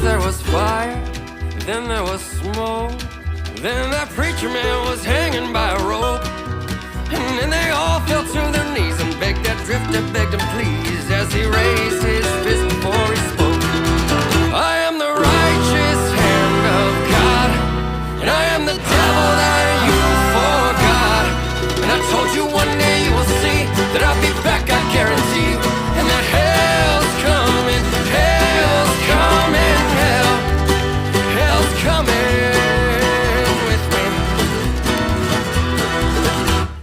there was fire, then there was smoke. Then that preacher man was hanging by a rope. And then they all fell to their knees and begged that drifter, begged him please, as he raised his fist before he spoke. I am the righteous hand of God, and I am the devil.